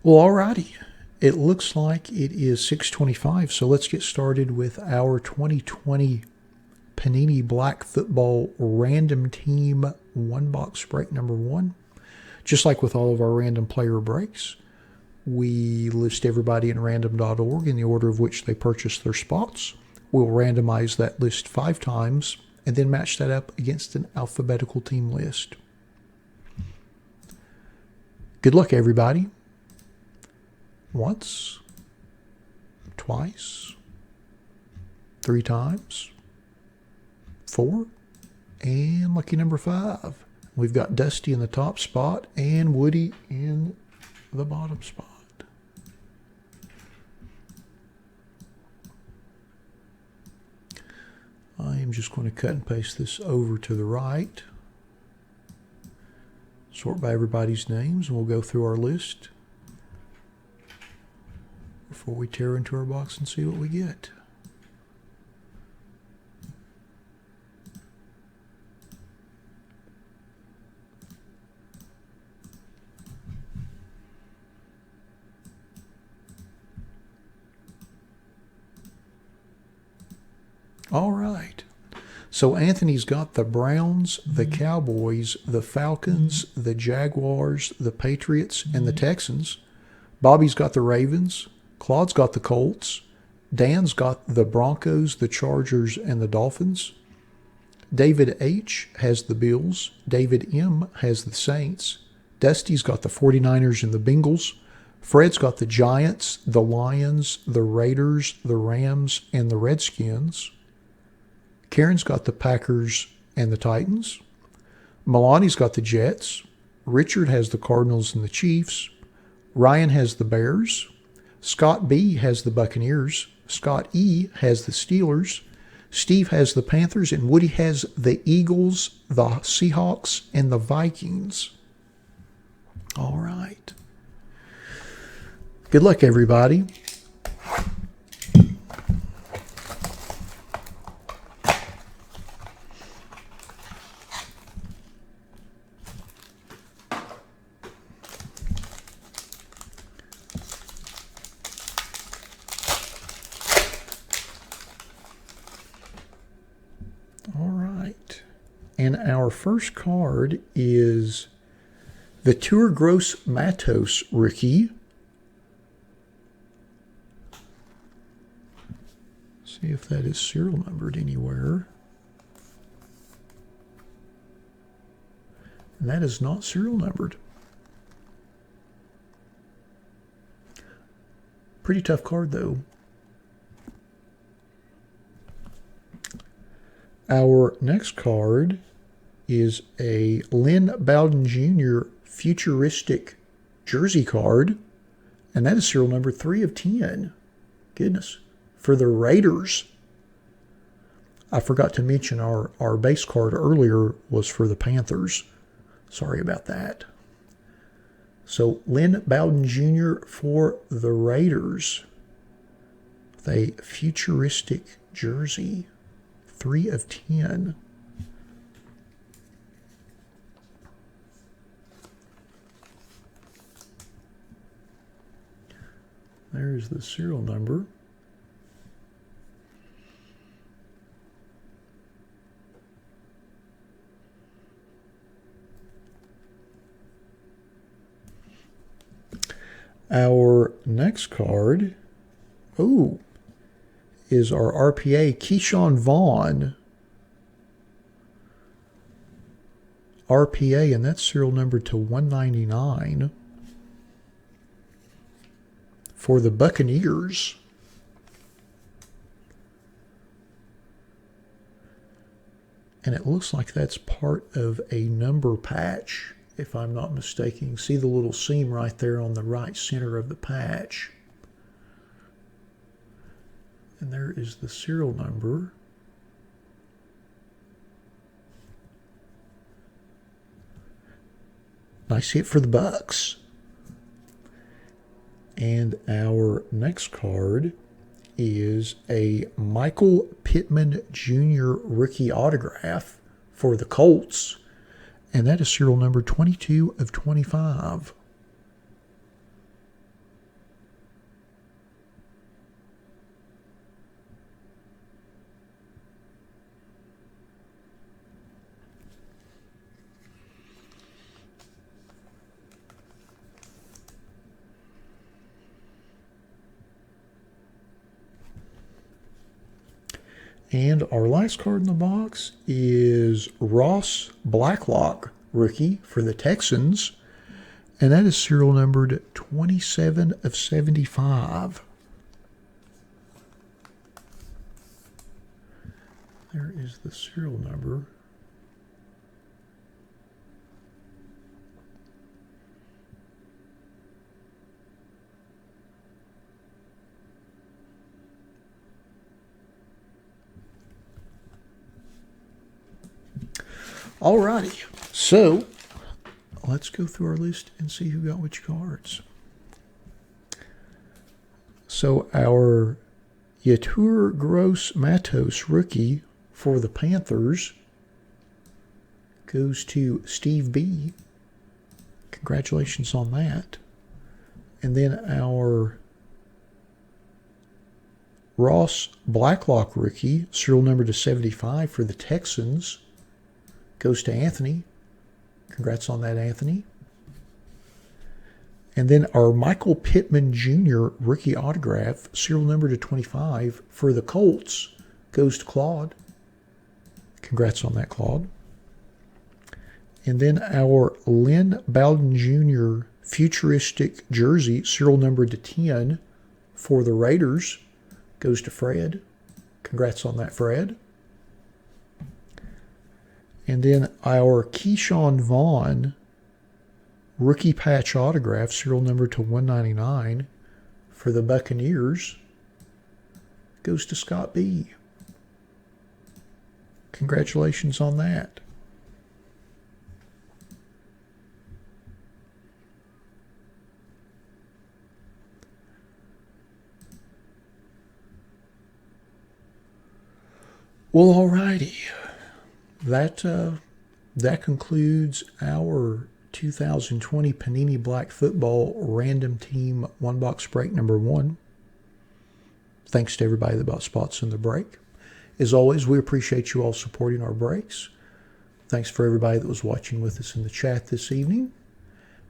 Well, alrighty. It looks like it is 6:25, so let's get started with our 2020 Panini Black Football Random Team One Box Break number 1. Just like with all of our random player breaks, we list everybody in random.org in the order of which they purchased their spots. We'll randomize that list 5 times and then match that up against an alphabetical team list. Good luck, everybody. Once, twice, 3 times, 4, and lucky number 5. We've got Dusty in the top spot and Woody in the bottom spot. I am just going to cut and paste this over to the right. Sort by everybody's names, and we'll go through our list before we tear into our box and see what we get. All right. So Anthony's got the Browns, the Cowboys, the Falcons, the Jaguars, the Patriots, and the Texans. Bobby's got the Ravens. Claude's got the Colts. Dan's got the Broncos, the Chargers, and the Dolphins. David H. has the Bills. David M. has the Saints. Dusty's got the 49ers and the Bengals. Fred's got the Giants, the Lions, the Raiders, the Rams, and the Redskins. Karen's got the Packers and the Titans. Milani's got the Jets. Richard has the Cardinals and the Chiefs. Ryan has the Bears. Scott B has the Buccaneers. Scott E has the Steelers. Steve has the Panthers. And Woody has the Eagles, the Seahawks, and the Vikings. All right. Good luck, everybody. All right. And our first card is the Tour Gross Matos rookie. See if that is serial numbered anywhere. And that is not serial numbered. Pretty tough card, though. Our next card is a Lynn Bowden Jr. futuristic jersey card, and that is serial number 3 of 10. Goodness. For the Raiders. I forgot to mention our base card earlier was for the Panthers. Sorry about that. So Lynn Bowden Jr. for the Raiders. With a futuristic jersey. 3 of 10. There's the serial number. Our next card, is our RPA, Keyshawn Vaughn. RPA, and that's serial number to 199 for the Buccaneers. And it looks like that's part of a number patch, if I'm not mistaken. See the little seam right there on the right center of the patch. And there is the serial number. Nice hit for the Bucks. And our next card is a Michael Pittman Jr. rookie autograph for the Colts. And that is serial number 22 of 25. And our last card in the box is Ross Blacklock, rookie for the Texans. And that is serial numbered 27 of 75. There is the serial number. Alrighty, so let's go through our list and see who got which cards. So our Yetur Gross Matos rookie for the Panthers goes to Steve B. Congratulations on that. And then our Ross Blacklock rookie, serial number to 75 for the Texans, goes to Anthony. Congrats on that, Anthony. And then our Michael Pittman Jr. rookie autograph, serial number to 25 for the Colts, goes to Claude. Congrats on that, Claude. And then our Lynn Bowden Jr. futuristic jersey, serial number to 10 for the Raiders, goes to Fred. Congrats on that, Fred. And then our Keyshawn Vaughn rookie patch autograph, serial number to 199 for the Buccaneers, goes to Scott B. Congratulations on that. Well, alrighty. That concludes our 2020 Panini Black Football Random Team One Box Break number 1. Thanks to everybody that bought spots in the break. As always, we appreciate you all supporting our breaks. Thanks for everybody that was watching with us in the chat this evening.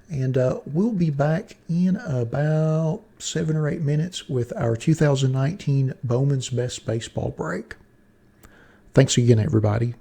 And we'll be back in about 7 or 8 minutes with our 2019 Bowman's Best Baseball break. Thanks again, everybody.